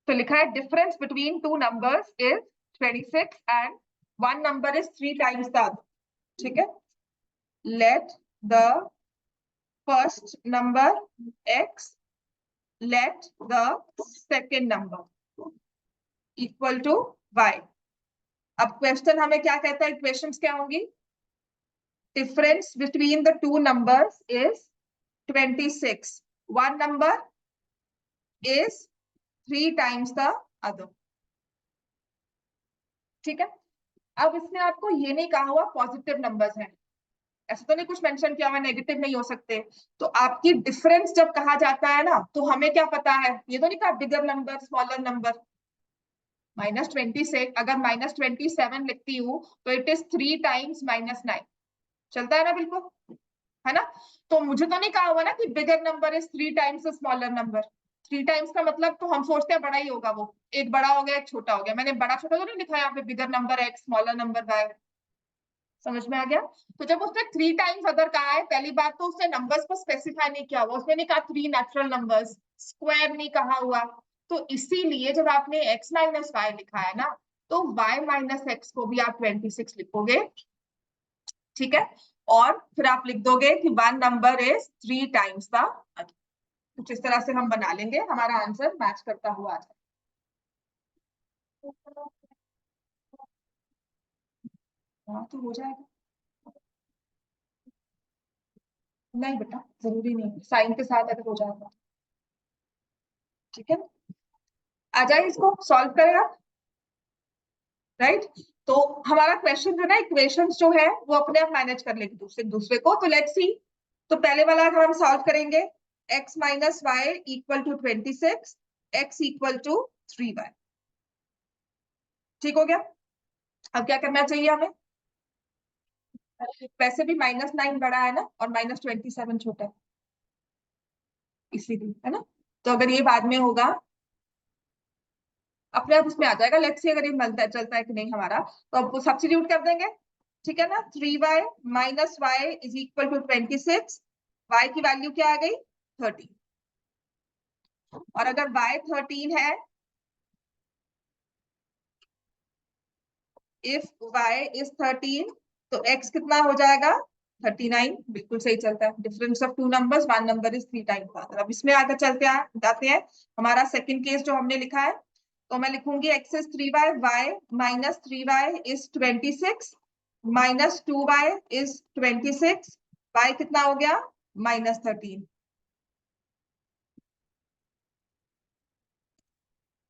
तो लिखा है difference between two numbers is 26 and one number is 3 times the other. ठीक है. Let the first number x, let the second number equal to y. अब question हमें क्या कहता है, इक्वेशंस क्या होंगी? Difference between the two numbers is 26. One number is 3 times the other. ठीक है. अब इसने आपको ये नहीं कहा हुआ पॉजिटिव नंबर्स हैं, ऐसा तो नहीं कुछ मेंशन किया हुआ नेगेटिव नहीं हो सकते. तो आपकी डिफरेंस जब कहा जाता है ना, तो हमें क्या पता है, ये तो नहीं कहा बिगर नंबर स्मॉलर नंबर. -26 अगर -27 लिखती हूँ तो इट इज 3 टाइम्स -9. चलता है ना, बिल्कुल है ना. तो मुझे तो नहीं कहा हुआ ना कि bigger number is 3 times smaller number. 3 times का मतलब तो हम सोचते हैं बड़ा ही होगा, वो एक बड़ा हो गया एक छोटा हो गया. मैंने बड़ा छोटा तो नहीं लिखा यहाँ पे, bigger number x smaller number y. समझ में आ गया. तो जब उसने 3 टाइम्स अदर कहा है, पहली बात तो उसने नंबर्स को स्पेसिफाई नहीं किया हुआ. उसने नहीं कहा 3 नेचुरल नंबर्स, स्क्वायर नहीं कहा हुआ. तो इसीलिए जब आपने x माइनस वाई लिखा है ना, तो y माइनस एक्स को भी आप 26 लिखोगे. ठीक है. और फिर आप लिख दोगे कि one number is 3 times the other. कुछ इस तरह से हम बना लेंगे, हमारा आंसर मैच करता हुआ आ जाए. हाँ तो हो जाएगा. नहीं बेटा जरूरी नहीं, साइन के साथ अगर हो जाएगा. ठीक है. आ जाए, इसको सॉल्व करें आप. राइट. तो हमारा क्वेश्चन जो है ना, इक्वेशंस जो है वो अपने आप मैनेज कर लेगी दूसरे दूसरे को. तो लेट्स सी. तो पहले वाला अगर हम सॉल्व करेंगे, x minus Y equal to 26, x equal to 3y. ठीक हो गया. अब क्या करना चाहिए हमें? वैसे भी -9 बड़ा है ना, और -27 छोटा है, इसीलिए है ना. तो अगर ये बाद में होगा, अपने आप उसमें आ जाएगा. लेट्स सी अगर ये मिलता है, चलता है कि नहीं हमारा, तो अब सब्स्टिट्यूट कर देंगे. ठीक है ना. 3y minus Y is equal to 26. y की वैल्यू क्या आ गई? 13. और अगर y 13 है, इफ y इज 13, तो x कितना हो जाएगा? 39. बिल्कुल सही चलता है. Difference of two numbers, one number is 3 times father. अब इसमें आगे जाते हैं. हमारा सेकंड केस जो हमने लिखा है, तो मैं लिखूंगी x is 3y, y minus 3y is 26, minus 2y is 26, y कितना हो गया? -13.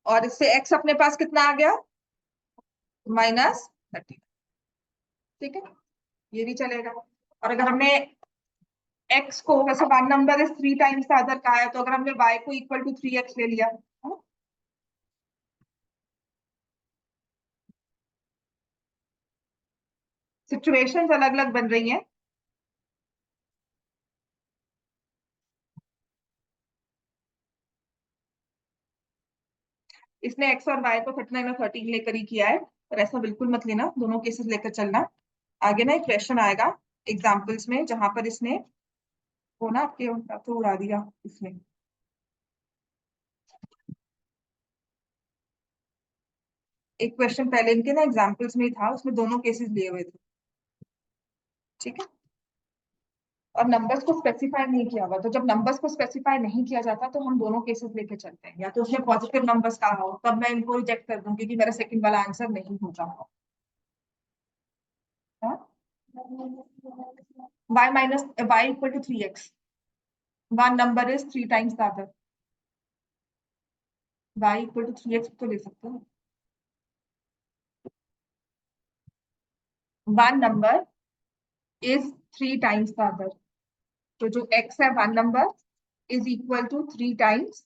और इससे x अपने पास कितना आ गया? -13. ठीक है. ये भी चलेगा. और अगर हमने x को, वैसे one number is 3 times the other कहा है, तो अगर हमने y को इक्वल टू 3x ले लिया, सिचुएशंस अलग अलग बन रही हैं. इसने x और y को 39 और 13 लेकर ही किया है, पर ऐसा बिल्कुल मत लेना, दोनों केसेस लेकर चलना. आगे ना एक क्वेश्चन आएगा एग्जाम्पल्स में, जहां पर इसने वो ना आपके तो उड़ा दिया इसने. एक क्वेश्चन पहले इनके ना एग्जाम्पल्स में ही था, उसमें दोनों केसेस लिए हुए थे. ठीक है. और नंबर्स को स्पेसिफाई नहीं किया हुआ, तो जब नंबर्स को स्पेसिफाई नहीं किया जाता तो हम दोनों केसेस लेके चलते हैं. या तो उसने पॉजिटिव नंबर्स कहा हो, तब मैं इनको रिजेक्ट कर दूंगी कि मेरा सेकंड वाला आंसर नहीं होगा. y minus y equal to 3x. One number is 3 times the other. y equal to 3x तो ले सकते हो. One number is 3 times the other. तो जो x है one number is equal to 3 times.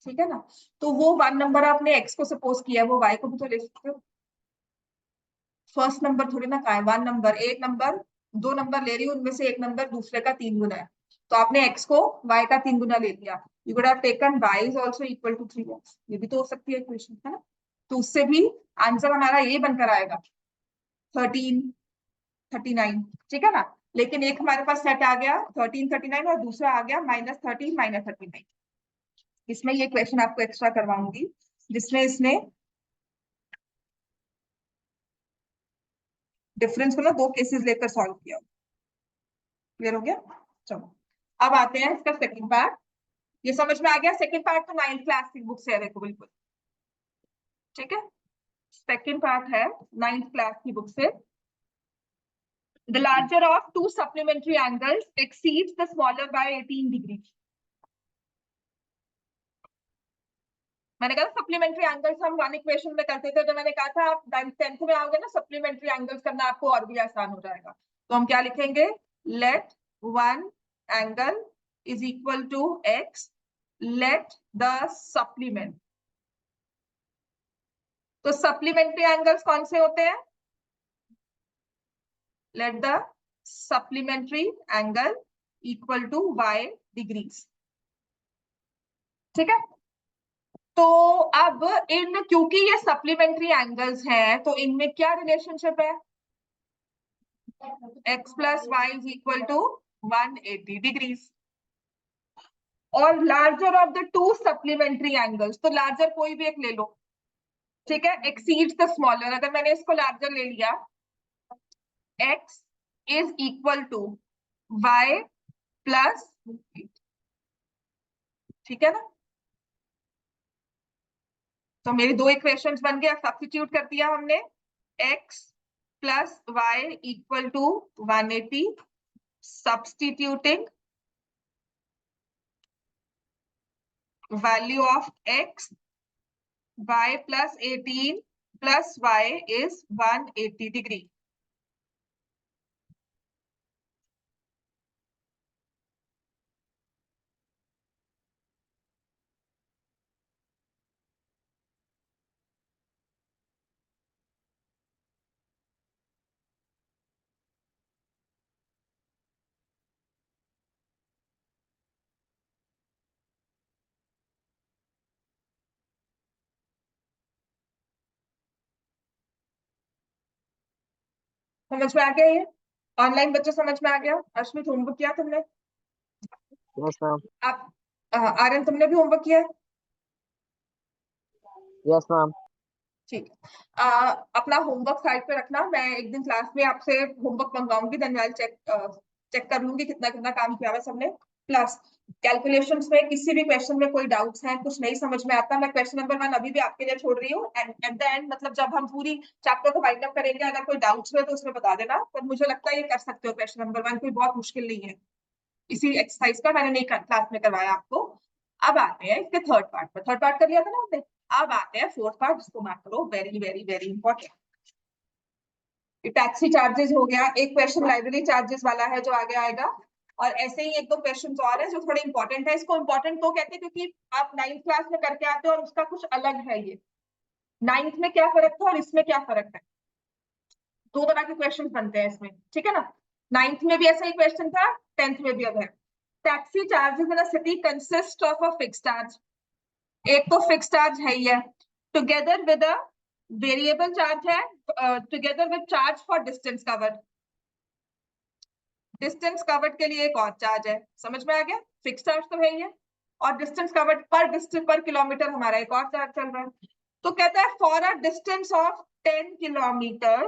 ठीक है ना. तो वो वन नंबर आपने x को सपोज किया है, वो y को भी तो ले सकते हो. फर्स्ट नंबर थोड़ी ना कहा है, वन नंबर. एक नंबर, दो नंबर ले रही हूँ, उनमें से एक नंबर दूसरे का 3 गुना है, तो आपने x को y का 3 गुना ले लिया. You could have taken y is also equal to 3x. ये भी तो हो सकती है इक्वेशन, है ना. तो उससे भी आंसर हमारा ये बनकर आएगा 13, 39. ठीक है ना. लेकिन एक हमारे पास सेट आ गया 13, 39, और दूसरा आ गया -13, -39. इसमें ये क्वेश्चन आपको एक्स्ट्रा करवाऊंगी जिसमें इसने डिफरेंस को ना 2 केसेस लेकर सॉल्व किया। क्लियर हो गया? चलो अब आते हैं इसका सेकंड पार्ट। ये समझ में आ गया? सेकंड पार्ट तो 9th क्लास की बुक से है, देखो बिल्कुल ठीक है। सेकंड पार्ट है 9th क्लास की बुक से। The larger of two supplementary angles exceeds the smaller by 18 degrees. मैंने कहा सप्लीमेंट्री एंगल्स हम वन इक्वेशन में करते थे, तो मैंने कहा था आप 10th में आओगे ना सप्लीमेंट्री एंगल्स करना आपको और भी आसान हो जाएगा। तो हम क्या लिखेंगे? Let one angle is equal to X, let the supplement. तो सप्लीमेंट्री एंगल्स कौन से होते हैं? Let the supplementary angle equal to y degrees. ठीक है। तो अब इन क्योंकि ये सप्लीमेंट्री एंगल्स हैं तो इनमें क्या रिलेशनशिप है? x plus Y is equal to 180 degrees. और larger of the two supplementary angles, तो लार्जर कोई भी एक ले लो, ठीक है, एक्सीड्स द स्मॉलर। अगर मैंने इसको लार्जर ले लिया, x is equal to y plus, ठीक है ना। तो मेरी 2 इक्वेशंस बन गया, सब्स्टिट्यूट कर दिया हमने, x plus Y equal to 180, substituting value of x, y plus 18 plus y is 180 degree. समझ में आ गया? ये ऑनलाइन बच्चे समझ में आ गया? अश्मित होमवर्क किया तुमने? Yes ma'am. आप आर्यन तुमने भी होमवर्क किया है? Yes ma'am. ठीक है। अपना होमवर्क साइड पे रखना, मैं एक दिन क्लास में आपसे होमवर्क मंगवाऊंगी, देन आई चेक कर लूंगी कितना कितना काम किया हुआ सबने। प्लस कैलकुलेशंस में किसी भी क्वेश्चन में कोई डाउट्स हैं, कुछ नहीं समझ में आता, मैं क्वेश्चन नंबर 1 अभी भी आपके लिए छोड़ रही हूँ, एंड एट द एंड मतलब जब हम पूरी चैप्टर को वाइंड अप करेंगे, अगर कोई डाउट्स हुए तो उसमें बता देना, पर मुझे लगता है ये कर सकते हो। क्वेश्चन नंबर 1 कोई बहुत मुश्किल नहीं है, इसी एक्सरसाइज का मैंने नहीं क्लास में करवाया आपको। अब आते हैं इसके थर्ड पार्ट पर। थर्ड पार्ट कर लिया था ना हमने, अब आते हैं फोर्थ पार्ट, जिसको मार्क करो, very very very important. Taxi charges हो गया, एक क्वेश्चन लाइब्रेरी चार्जेस वाला है जो आगे आएगा, और ऐसे ही 1-2 क्वेश्चन और है जो थोड़े इंपॉर्टेंट है। इसको इंपॉर्टेंट तो कहते हैं क्योंकि आप 9th क्लास में करके आते हो और उसका कुछ अलग है। ये 9th में क्या फर्क था और इसमें क्या फर्क है, 2 तरह के क्वेश्चन बनते हैं इसमें, ठीक है ना। 9th में भी ऐसा ही क्वेश्चन था, 10th में भी अब है। Taxi charges in a city consist of a fixed charge. एक तो फिक्स्ड चार्ज है ही है, together with a variable charge है, together with charge for distance covered. Distance covered के लिए एक और चार्ज है, समझ में आ गया? फिक्स चार्ज तो है ही है, और डिस्टेंस कवर्ड पर डिस्टेंस पर किलोमीटर हमारा एक और चार्ज चल रहा है। तो कहता है for a distance of 10 kilometre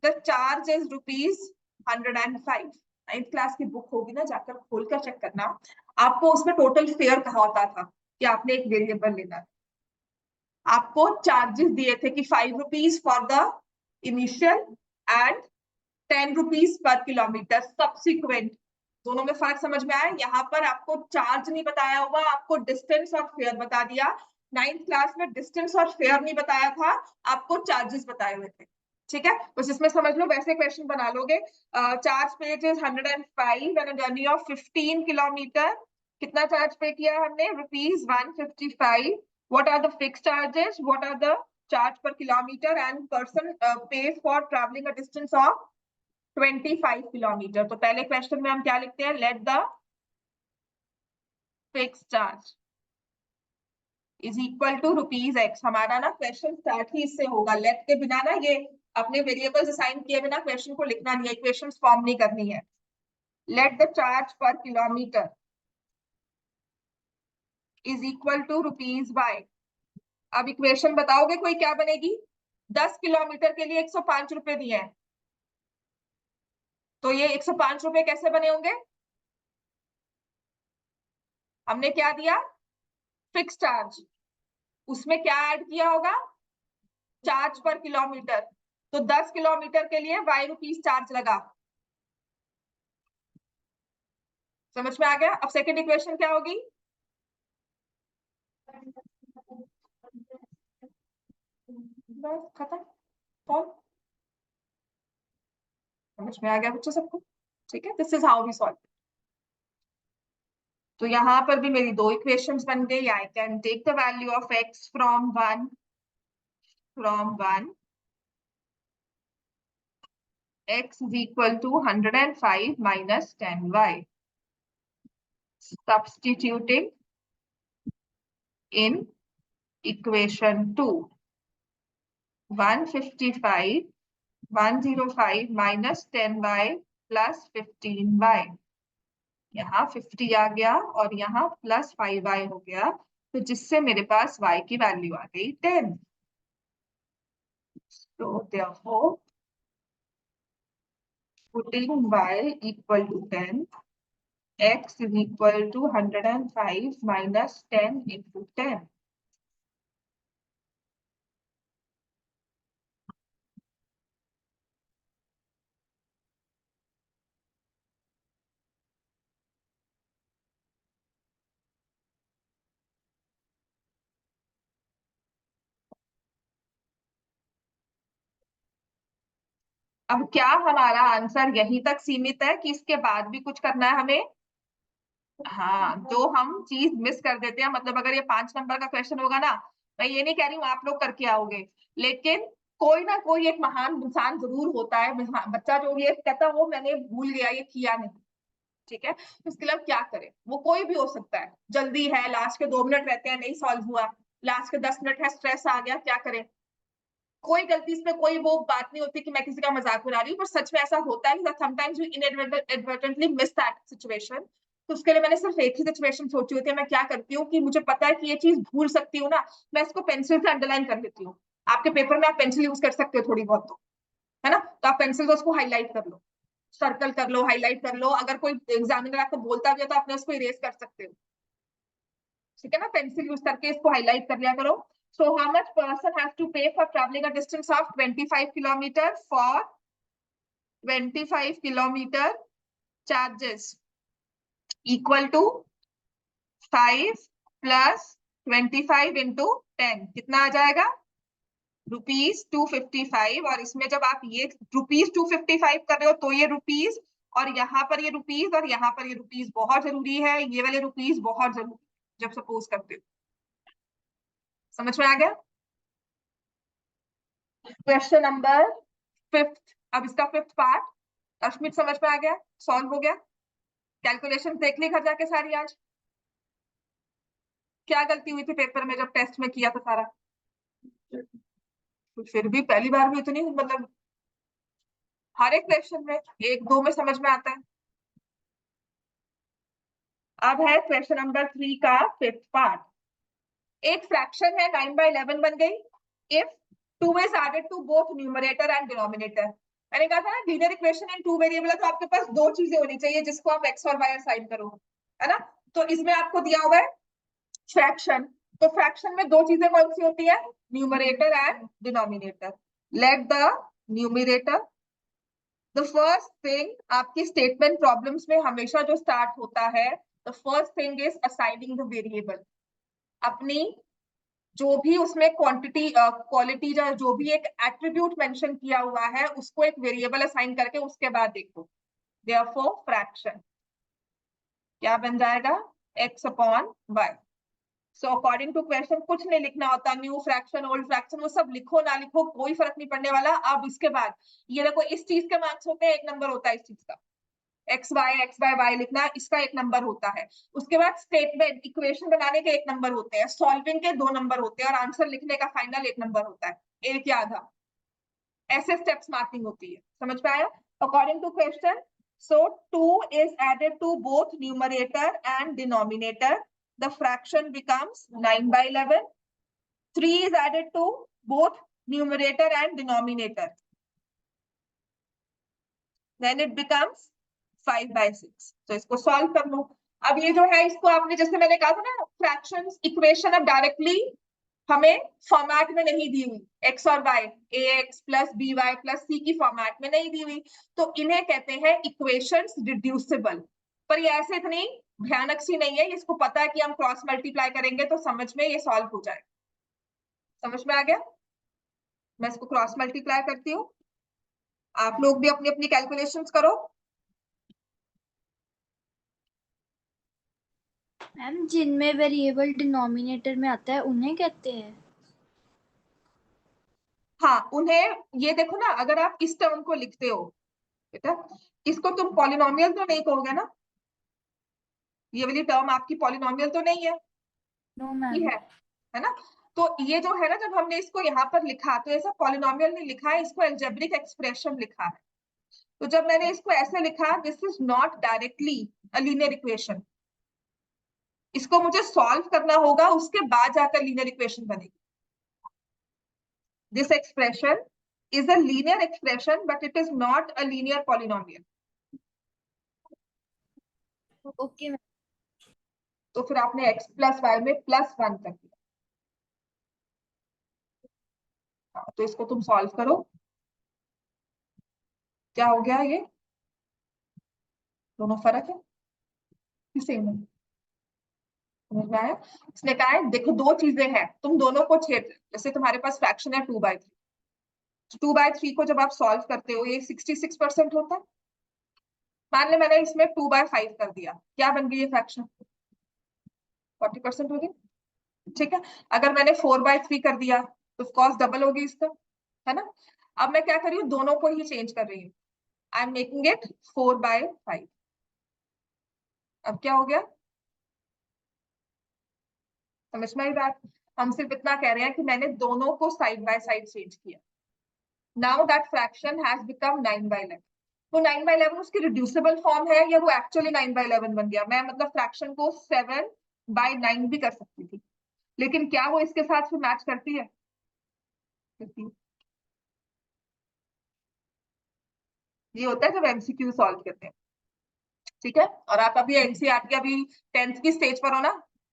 the charge is ₹105। 9th class की बुक होगी ना, जाकर खोलकर चेक करना, आपको उसमें टोटल फेयर कहा होता था कि आपने एक वेरिएबल लेना है। आपको चार्जेस दिए थे कि ₹5 फॉर द इनिशियल एंड ₹10 पर किलोमीटर सब्सिक्वेंट। दोनों में फर्क समझ में आया? यहाँ पर आपको चार्ज नहीं बताया हुआ, आपको डिस्टेंस और फेयर बता दिया। 9th क्लास में डिस्टेंस और फेयर नहीं बताया था, आपको चार्जेस बताए हुए थे, ठीक है। बस इसमें समझ लो, वैसे क्वेश्चन बना लोगे। Charge pay is 105 and journey of 15 kilometre. कितना चार्ज पे किया हमने? ₹155। What are the fix charges, what are the charge per kilometre, and person pays for travelling a distance of 25 kilometre. तो पहले क्वेश्चन में हम क्या लिखते हैं? Let the fix charge is equal to ₹x। हमारा ना क्वेश्चन स्टार्ट ही इससे होगा, लेट के बिना ना, ये अपने वेरिएबल्स असाइन किए बिना क्वेश्चन को लिखना नहीं है, इक्वेशन फॉर्म नहीं करनी है। Let the charge per kilometre is equal to rupees by, अब इक्वेशन बताओगे कोई क्या बनेगी? 10 किलोमीटर के लिए 105 रुपए दिए हैं, तो ये 105 रुपए कैसे बने होंगे? हमने क्या दिया? फिक्स चार्ज, उसमें क्या ऐड किया होगा? चार्ज पर किलोमीटर, तो 10 किलोमीटर के लिए y रुपीज चार्ज लगा। समझ में आ गया? अब सेकंड इक्वेशन क्या होगी? बस खत्म, सॉल्व। समझ में आ गया बच्चों सबको? ठीक है, this is how we solve. तो यहाँ पर भी मेरी दो इक्वेशंस बन गई। I can take the value of x from 1 x is equal to 105 minus 10y. Substituting in equation 2, 105 minus 10y plus 15y, यहाँ 50 आ गया और यहाँ प्लस 5y हो गया, तो जिससे मेरे पास y की वैल्यू आ गई 10। So therefore putting y equal to 10, x is equal to 105 minus 10 into 10. अब क्या हमारा आंसर यहीं तक सीमित है कि इसके बाद भी कुछ करना है हमें? हाँ, जो हम चीज मिस कर देते हैं, मतलब अगर ये 5 नंबर का क्वेश्चन होगा ना, मैं ये नहीं कह रही हूँ आप लोग करके आओगे, लेकिन कोई ना कोई एक महान इंसान जरूर होता है, बच्चा जो ये कहता है वो मैंने भूल गया, ये किया नहीं। ठीक है, तो इसके लिए क्या करें? वो कोई भी हो सकता है, जल्दी है, लास्ट के 2 मिनट रहते हैं, नहीं सॉल्व हुआ, लास्ट के 10 मिनट है, स्ट्रेस आ गया, क्या करें? कोई गलती इसमें कोई वो बात नहीं होती कि मैं किसी का मजाक उड़ा रही हूँ, पर सच में ऐसा होता है कि sometimes we inadvertently miss that situation. तो उसके लिए मैंने सिर्फ एक ही सिचुएशन सोची होती है। मैं क्या करती हूँ कि मुझे पता है कि ये चीज भूल सकती हूँ ना, मैं इसको पेंसिल से अंडरलाइन कर देती हूँ। आपके पेपर में आप पेंसिल यूज कर सकते हो थोड़ी बहुत, तो है ना, तो आप पेंसिल से उसको हाईलाइट कर लो, सर्कल कर लो, हाईलाइट कर लो। अगर कोई एग्जामिनर आपको बोलता भी है तो आपने उसको इरेज कर सकते हो। ठीक है ना, पेंसिल यूज करके इसको हाईलाइट कर लिया करो। So how much person has to pay for traveling a distance of 25 kilometer for 25 kilometer charges equal to 5 plus 25 into 10, कितना आ जाएगा? ₹255। और इसमें जब आप ये ₹255 कर रहे हो तो ये रुपीज, और यहाँ पर ये रुपीज, और यहाँ पर ये रुपीज बहुत जरूरी है, ये वाले रुपीज बहुत जरूरी जब सपोज करते हो। समझ में आ गया? क्वेश्चन नंबर 5th, अब इसका 5th पार्ट अश्मित समझ में आ गया, सॉल्व हो गया। कैलकुलेशन देख ली घर जाके सारी आज। क्या गलती हुई थी पेपर में जब टेस्ट में किया था सारा? तो फिर भी पहली बार में इतनी, मतलब हर एक क्वेश्चन में 1-2 में समझ में आता है। अब है क्वेश्चन नंबर 3 का 5th पार्ट। एक फ्रैक्शन है 9/11 बन गई if 2 is added to both numerator and denominator। मैंने कहा था ना लीनियर इक्वेशन इन 2 वेरिएबल है, तो आपके पास 2 चीजें होनी चाहिए जिसको आप x और y असाइन करो, है ना। तो इसमें आपको दिया हुआ है फ्रैक्शन, तो फ्रैक्शन में 2 चीजें कौन सी होती है? Numerator and denominator. Let the numerator, the first thing आपकी स्टेटमेंट प्रॉब्लम्स में हमेशा जो स्टार्ट होता है, the first thing is assigning the variable. अपनी जो भी उसमें क्वांटिटी क्वालिटी जो भी एक एट्रीब्यूट मेंशन किया हुआ है उसको एक वेरिएबल असाइन करके उसके बाद देखो। देयरफॉर फ्रैक्शन क्या बन जाएगा? x upon y। So according to question कुछ नहीं लिखना होता, न्यू फ्रैक्शन, ओल्ड फ्रैक्शन, वो सब लिखो ना लिखो कोई फर्क नहीं पड़ने वाला। अब इसके बाद ये देखो, इस चीज के मार्क्स होते हैं, 1 नंबर होता है इस चीज का, एक्स बाय वाई लिखना, इसका 1 नंबर होता है। उसके बाद स्टेटमेंट इक्वेशन बनाने के 1 नंबर होते हैं, सॉल्विंग के 2 नंबर होते हैं, और आंसर लिखने का फाइनल 1 नंबर होता है, एक या आधा। ऐसे स्टेप्स मार्किंग होती है। समझ में आया? According to question, so 2 is added to both numerator and denominator the fraction becomes 9/11. 3 is added to both numerator and denominator. Then it becomes 5/6. तो इसको सॉल्व कर लो. अब ये जो है इसको आपने जैसे मैंने कहा था ना फ्रैक्शंस इक्वेशन अब डायरेक्टली हमें फॉर्मेट में नहीं दी हुई, एक्स और Y ax plus by plus c की फॉर्मेट में नहीं दी हुई, तो इन्हें कहते हैं इक्वेशंस रिड्यूसिबल. पर ये ऐसे इतनी भयानक सी नहीं है, इसको पता है कि हम क्रॉस मल्टीप्लाई करेंगे तो समझ में ये सॉल्व हो जाएगा. समझ में आ गया? मैं इसको क्रॉस मल्टीप्लाई करती हूँ, आप लोग भी अपनी अपनी कैलकुलेशंस करो. मैम जिनमें वेरिएबल डिनोमिनेटर में आता है उन्हें कहते हैं. हाँ उन्हें, ये देखो ना अगर आप इस टर्म को लिखते हो बेटा, इसको तुम पॉलिनोमियल तो नहीं कहोगे ना, ये वाली टर्म आपकी पॉलिनोमियल तो नहीं है. नो ये मैम. है ना. तो ये जो है ना जब हमने इसको यहाँ पर लिखा तो ऐसा पॉलिनोमियल नहीं लिखा है, इसको अलजेब्रिक एक्सप्रेशन लिखा है. तो जब मैंने इसको ऐसे लिखा, this is not directly a linear equation, इसको मुझे सॉल्व करना होगा, उसके बाद जाकर लीनियर इक्वेशन बनेगी. This expression is a linear expression but it is not a linear polynomial. Okay ma'am. तो फिर आपने x प्लस वाई में प्लस 1 कर दिया. तो इसको तुम सॉल्व करो, क्या हो गया, ये दोनों फर्क है सेम है. समझ में आया? इसने कहा है देखो दो चीजें हैं, तुम दोनों को छेद, जैसे तुम्हारे पास फ्रैक्शन है 2/3, 2/3 को जब आप सॉल्व करते हो ये 66% होता है. मान ले मैंने इसमें 2/5 कर दिया, क्या बन गई ये फ्रैक्शन, 40% हो गई. ठीक है. अगर मैंने 4/3 कर दिया तो कॉस्ट डबल होगी इसका, है ना. अब मैं क्या कर रही हूँ, दोनों को ही चेंज कर रही हूँ. I am making it 4/5. अब क्या हो गया, समझ में आई बात? हम सिर्फ इतना कह रहे हैं कि मैंने दोनों को साइड बाय साइड चेंज किया. Now that fraction has become 9/11. वो 9/11 उसकी रिड्यूसिबल फॉर्म है या वो एक्चुअली 9/11 बन गया? मैं मतलब फ्रैक्शन को 7/9 भी कर सकती थी, लेकिन क्या वो इसके साथ फिर मैच करती है? ये होता है जब एमसीक्यू सॉल्व करते हैं. ठीक है. और आप अभी एनसीईआरटी अभी 10th की स्टेज पर हो ना,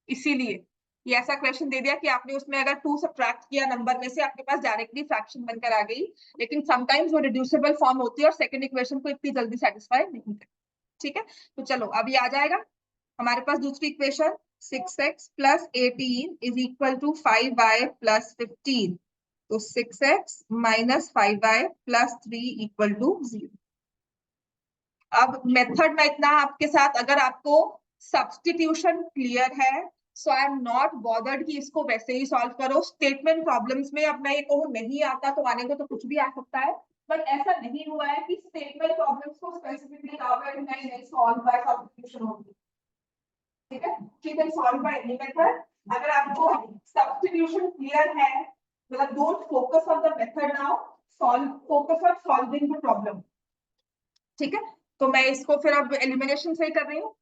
इसीलिए ये ऐसा क्वेश्चन दे दिया कि आपने उसमें अगर 2 सब्ट्रैक्ट किया नंबर में से, आपके पास डायरेक्टली फ्रैक्शन बनकर आ गई, लेकिन समटाइम्स वो रिड्यूसिबल फॉर्म होती है और सेकंड इक्वेशन को इतनी जल्दी सेटिस्फाई नहीं करती. ठीक है. तो चलो अभी आ जाएगा हमारे पास दूसरी equation, 6x plus 18 is equal to 5y plus 15. तो 6x minus 5y plus 3 equal to 0. अब मेथड में इतना आपके साथ, अगर आपको सब्स्टिट्यूशन क्लियर है सो आई एम नॉट बॉदर्ड कि इसको वैसे ही सॉल्व करो. स्टेटमेंट प्रॉब्लम्स में अब मैं ये कहूँ नहीं आता तो आने को तो कुछ भी आ सकता है, बट ऐसा नहीं हुआ है कि स्टेटमेंट प्रॉब्लम्स को स्पेसिफिकली कहा है कि नहीं सॉल्व बाय सब्स्टिट्यूशन होगी. ठीक है. You can solve by any method. अगर आपको सब्स्टिट्यूशन क्लियर है मतलब don't focus on the method now, solve, focus on solving the problem. ठीक है. तो मैं इसको फिर अब एलिमिनेशन से ही कर रही हूँ.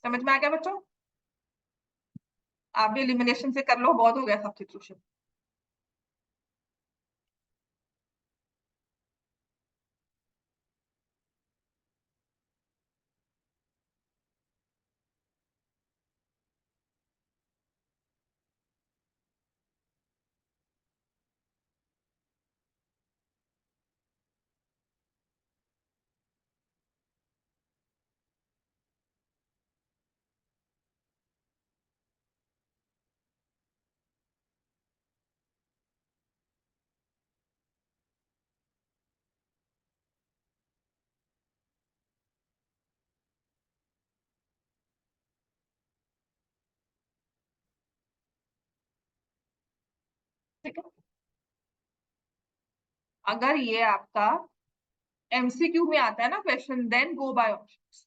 समझ में आ गया बच्चों? आप भी एलिमिनेशन से कर लो, बहुत हो गया सब्स्टिट्यूशन. ठीक है. अगर ये आपका एमसीक्यू में आता है ना question, then go by options.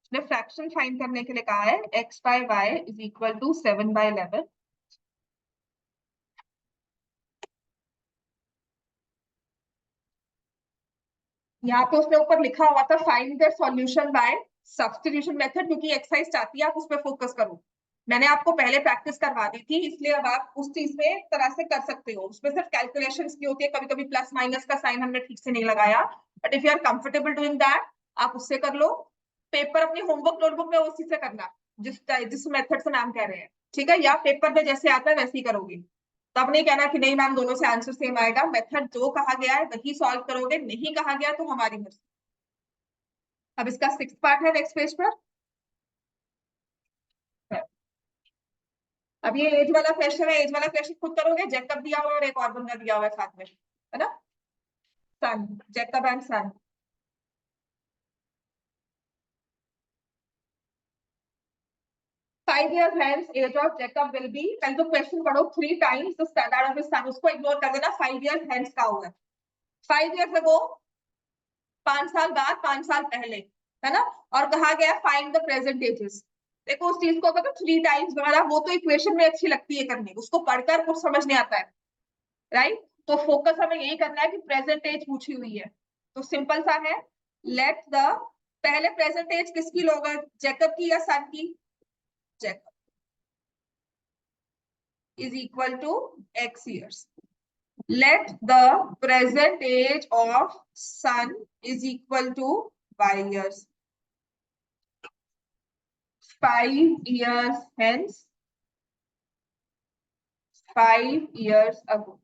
उसने फ्रैक्शन फाइंड करने के लिए कहा है x by y is equal to 7/11. यहाँ पे उसने ऊपर लिखा हुआ था find the solution by substitution method, क्योंकि एक्सरसाइज चाहती है आप उस पर फोकस करो। मैंने आपको पहले प्रैक्टिस करवा दी थी, इसलिए अब आप उस चीज में एक तरह से कर सकते हो। उसमें सिर्फ कैलकुलेशंस की होती है, कभी कभी प्लस माइनस का साइन हमने ठीक से नहीं लगाया, but if you are comfortable doing that आप उससे कर लो। पेपर अपनी होमवर्क नोटबुक में उसी से करना, जिस मेथड से मैम कह रहे हैं, ठीक है? या पेपर में जैसे आता है वैसे ही करोगे। तब नहीं कहना कि नहीं मैम दोनों से आंसर सेम आएगा, मेथड जो कहा गया है वही सॉल्व करोगे, नहीं कहा गया तो हमारी मर्जी। अब इसका 6th पार्ट है नेक्स्ट पेज पर। अब ये एज वाला क्वेश्चन है, एज वाला क्वेश्चन खुद करोगे, जैकब दिया हुआ है और एक और बंदा दिया हुआ है साथ में, है ना? Son, Jacob and son. Five years hence age of Jacob will be, पहले तो क्वेश्चन पढ़ो, 3 times the standard of his son, उसको इग्नोर कर देना, 5 years hence का हुआ है। 5 years ago, 5 साल बाद, 5 साल पहले, है ना? और कहा गया फाइंड द प्रेजेंट एजेस। देखो उस चीज को अगर 3 टाइम्स वगैरह वो तो इक्वेशन में अच्छी लगती है करनी, उसको पढ़कर कुछ समझ नहीं आता है, राइट? तो फोकस हमें यही करना है कि प्रेजेंट एज पूछी हुई है, तो सिंपल सा है। लेट द, पहले प्रेजेंट एज किसकी लोगे, जैकब की या सन की? Jacob is equal to x years. Let the present age of son is equal to y years. 5 years hence, 5 years ago.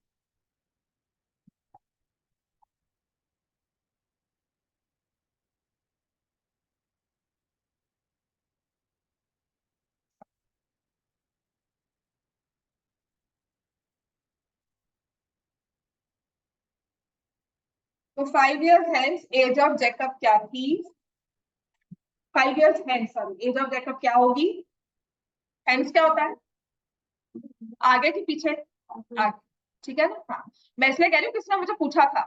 तो 5 years hence age of Jacob क्या थी? 5 years hence sorry age of Jacob क्या होगी? Hence क्या होता है? आगे कि पीछे? आगे, ठीक है ना? हाँ, मैं इसलिए कह रही हूँ, किसने मुझे पूछा था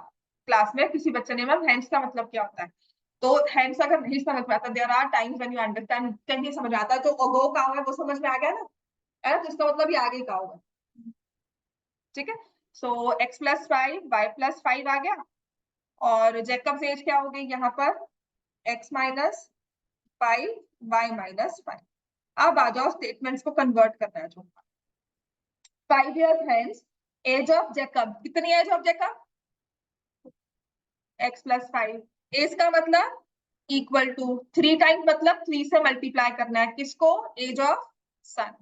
क्लास में, किसी बच्चे ने, मैम हेंस का मतलब क्या होता है? तो हेंस अगर नहीं समझ में आता, there are times when you understand, कहीं समझ में आता है, तो अगो का होगा वो समझ में आ गया ना, है ना? तो इसका मतलब ये आगे का होगा, ठीक है? सो x प्लस 5 y प्लस 5 आ गया, और जैकब एज क्या हो गई यहाँ पर? x minus 5 y minus 5। अब आ जाओ स्टेटमेंट्स को कन्वर्ट करना है जो। 5 years hence age of Jacob, कितनी age of Jacob? x plus 5। Age का मतलब इक्वल टू 3 टाइम्स, मतलब 3 से मल्टीप्लाई करना है किसको? Age of son.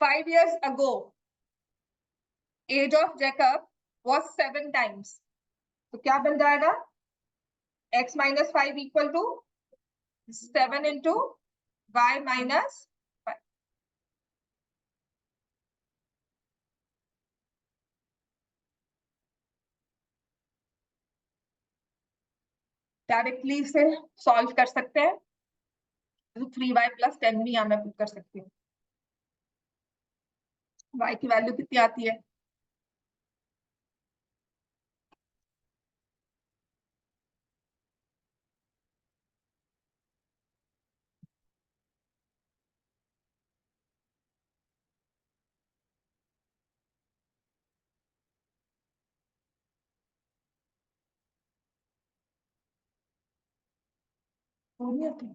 Five years ago age of Jacob was 7 times, तो क्या बन जाएगा? x minus 5 equal to 7 into y minus 5। Directly इसे सॉल्व कर सकते हैं, तो 3y प्लस 10 भी यहाँ मैं पुट कर सकती हूँ। y की वैल्यू कितनी आती है? वो नहीं आती।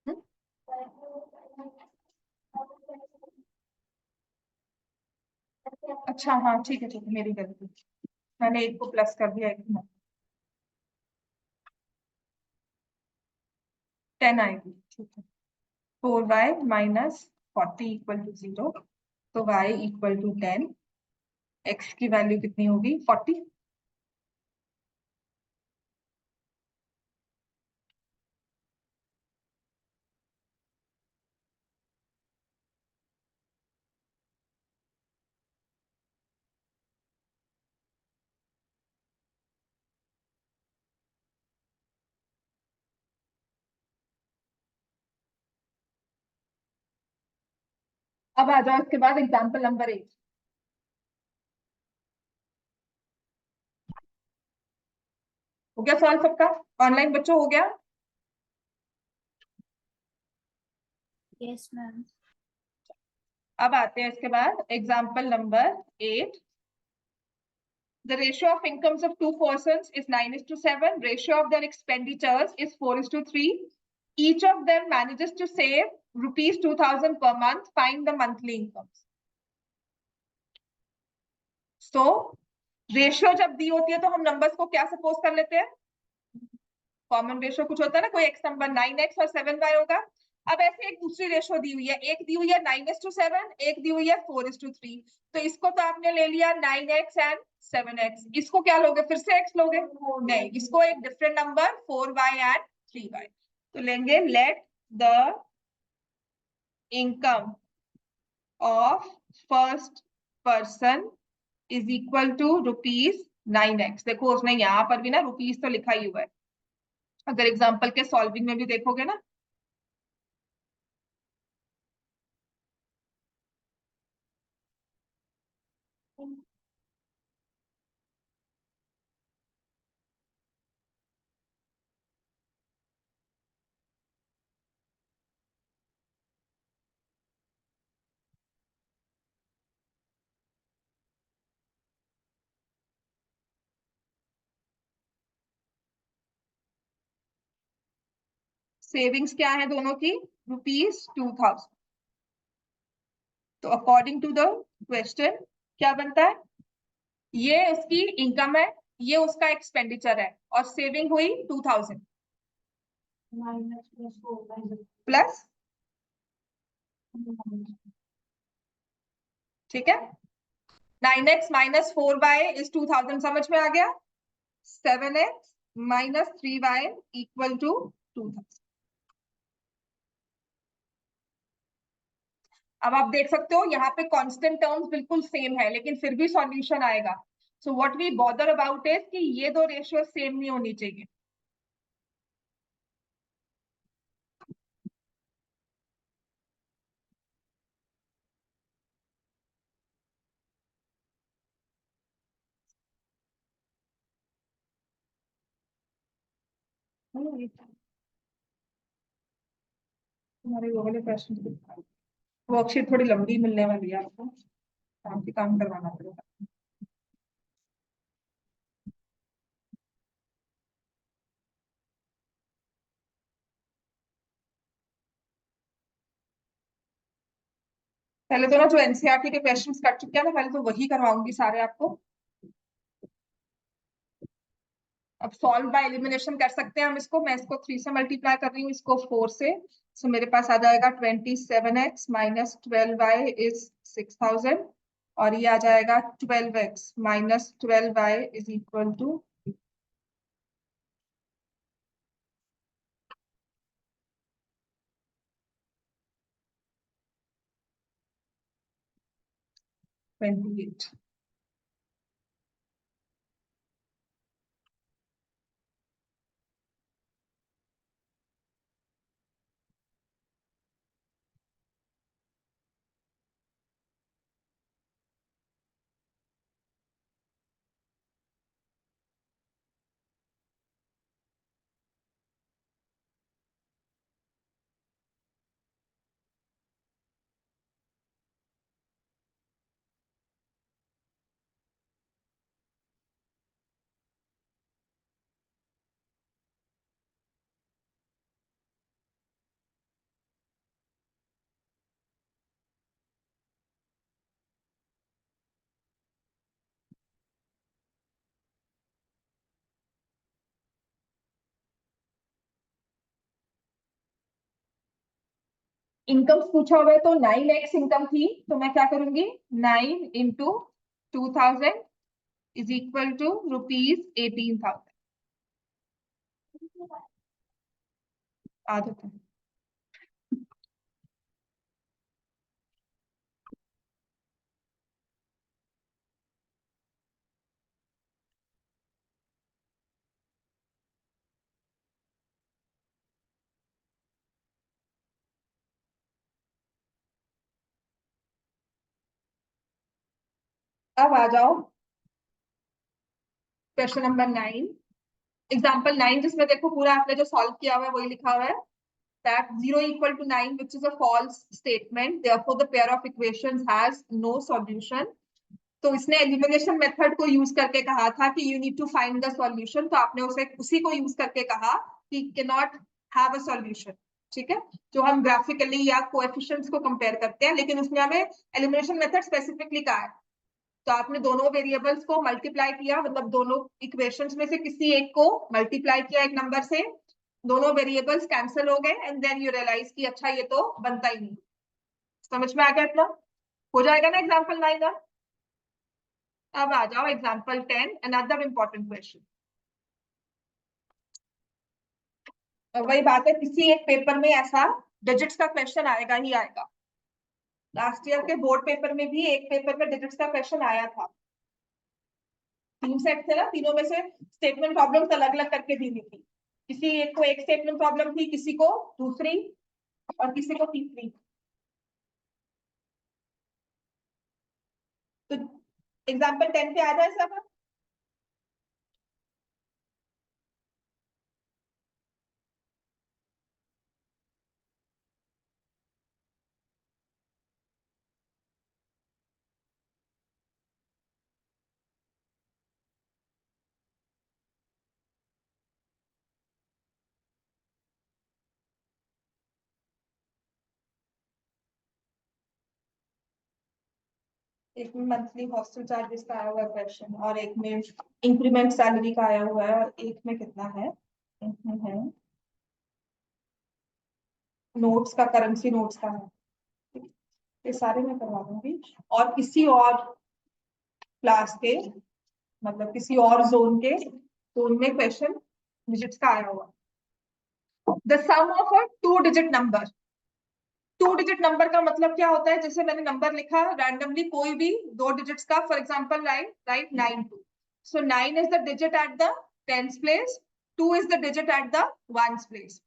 हम्म? अच्छा हाँ ठीक है, मेरी गलती, मैंने एक को प्लस कर दिया, एक 10 आएगी, ठीक है। 4y माइनस 40 इक्वल टू 0, तो y इक्वल टू 10, x की वैल्यू कितनी होगी? 40। अब आ जाओ इसके बाद एग्जाम्पल नंबर 8। हो गया सॉल्व सबका? ऑनलाइन बच्चों हो गया? Yes ma'am. अब आते हैं इसके बाद example number 8। The ratio of incomes of two persons is 9:7. Ratio of their expenditures is 4:3. Each of them manages to save rupees 2,000 per month. Find the monthly incomes. So, ratio जब दी होती है तो हम नंबर्स को क्या suppose कर लेते हैं? कॉमन रेशियो कुछ होता है ना, कोई एक्स नंबर 9x और 7y होगा। अब ऐसे एक दूसरी रेशियो दी हुई है, एक दी हुई है 9:7, एक दी हुई है 4:3। तो इसको तो आपने ले लिया 9x एंड 7x, इसको क्या लोगे, फिर से x लोगे? नहीं, इसको एक different number 4y and 3y तो लेंगे। Let the income of first person is equal to ₹9x। देखो उसने यहाँ पर भी ना रुपीज तो लिखा ही हुआ है, अगर एग्जाम्पल के सॉल्विंग में भी देखोगे ना। सेविंग्स क्या है दोनों की? ₹2000। तो अकॉर्डिंग टू द क्वेश्चन क्या बनता है? ये उसकी इनकम है, ये उसका एक्सपेंडिचर है, और सेविंग हुई 2000 प्लस, ठीक है। 9x माइनस 4y इज 2000, समझ में आ गया? 7x minus 3y equal to 2000। अब आप देख सकते हो यहाँ पे कांस्टेंट टर्म्स बिल्कुल सेम है, लेकिन फिर भी सॉल्यूशन आएगा। So what we bother about is कि ये दो रेशियो सेम नहीं होनी चाहिए। हमारे वो वाले क्वेश्चन वर्कशीट थोड़ी लंबी मिलने वाली है आपको, काफी काम करवाना पड़ेगा। पहले तो ना जो एनसीईआरटी के क्वेश्चंस कर चुके हैं ना, पहले तो वही करवाऊंगी सारे आपको। अब सॉल्व बाय एलिमिनेशन कर सकते हैं हम इसको। मैं इसको 3 से मल्टीप्लाई कर रही हूँ, इसको 4 से। सो मेरे पास आ जाएगा 27x माइनस 12y इज 6000, और ये आ जाएगा 12x minus 12y is equal to 28। Incomes पूछा हुआ है तो 9x इनकम थी, तो मैं क्या करूंगी, 9 इंटू 2000 इज इक्वल टू ₹18,000। आदत है। अब आ जाओ क्वेश्चन नंबर 9, एग्जाम्पल 9, जिसमें देखो पूरा आपने जो सॉल्व किया हुआ है वही लिखा हुआ है that 0 equal to 9, which is a false statement, therefore the pair of equations has no solution. तो इसने एलिमिनेशन मेथड को यूज करके कहा था कि you need to find the solution, तो आपने उसे उसी को यूज करके कहा कि can not have a solution. ठीक है, जो हम ग्राफिकली या कोएफिशिएंट्स को कंपेयर करते हैं, लेकिन उसने हमें एलिमिनेशन मेथड स्पेसिफिकली कहा है। तो आपने दोनों वेरिएबल्स को मल्टीप्लाई किया, मतलब दोनों इक्वेशंस में से किसी एक को मल्टीप्लाई किया एक नंबर से, दोनों वेरिएबल्स कैंसिल हो गए एंड देन यू रियलाइज कि अच्छा ये तो बनता ही नहीं। समझ में आ गया? इतना हो जाएगा ना एग्जांपल 9 का। अब आ जाओ एग्जांपल 10, अनदर इंपॉर्टेंट क्वेश्चन। वही बात है, किसी एक पेपर में ऐसा डिजिट्स का क्वेश्चन आएगा ही आएगा। लास्ट ईयर के बोर्ड पेपर में भी एक पेपर में डिजिट्स का क्वेश्चन आया था। 3 सेट थे ना, तीनों में से स्टेटमेंट प्रॉब्लम्स अलग अलग करके दी थी। किसी एक को एक स्टेटमेंट प्रॉब्लम थी, किसी को दूसरी और किसी को तीसरी। तो एग्जांपल 10 पे आ जाए सब। एक में मंथली हॉस्टल चार्जेस का आया हुआ है क्वेश्चन, और एक में इंक्रीमेंट सैलरी का आया हुआ है, और एक में कितना है, एक में है नोट्स का, करेंसी नोट्स का है। ये सारे मैं करवा दूंगी। और किसी और क्लास के, मतलब किसी और जोन के, तो उनमें क्वेश्चन डिजिट्स का आया हुआ। The sum of a 2 digit number. 2 digit number का मतलब क्या होता है? जैसे मैंने नंबर लिखा रैंडमली, कोई भी 2 डिजिट्स का, for example right 92, so 9 is the digit at the tens place, 2 is the digit at the ones place.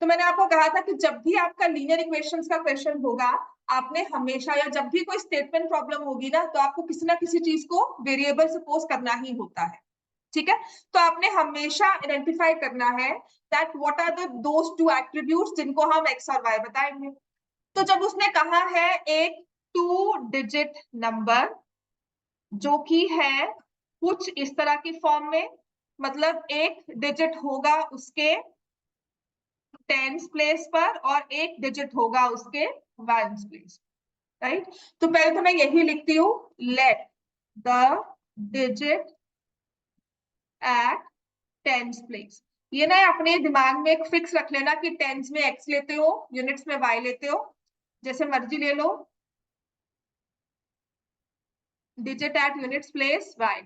तो मैंने आपको कहा था कि जब भी आपका लीनियर इक्वेशंस का क्वेश्चन होगा, आपने हमेशा, या जब भी कोई स्टेटमेंट प्रॉब्लम होगी ना, तो आपको किसी ना किसी चीज को वेरिएबल सपोज करना ही होता है। ठीक है, तो आपने हमेशा आइडेंटिफाई करना है that what are the those 2 attributes जिनको हम एक्स और वाई बताएंगे। तो जब उसने कहा है एक 2 डिजिट नंबर जो कि है कुछ इस तरह की फॉर्म में, मतलब एक डिजिट होगा उसके टेंस प्लेस पर और एक डिजिट होगा उसके वंस प्लेस, राइट। तो पहले तो मैं यही लिखती हूँ, let the digit at tens place. ये ना अपने दिमाग में एक फिक्स रख लेना कि टेंस में एक्स लेते हो, यूनिट्स में वाई लेते हो, जैसे मर्जी ले लो, digit at units place y.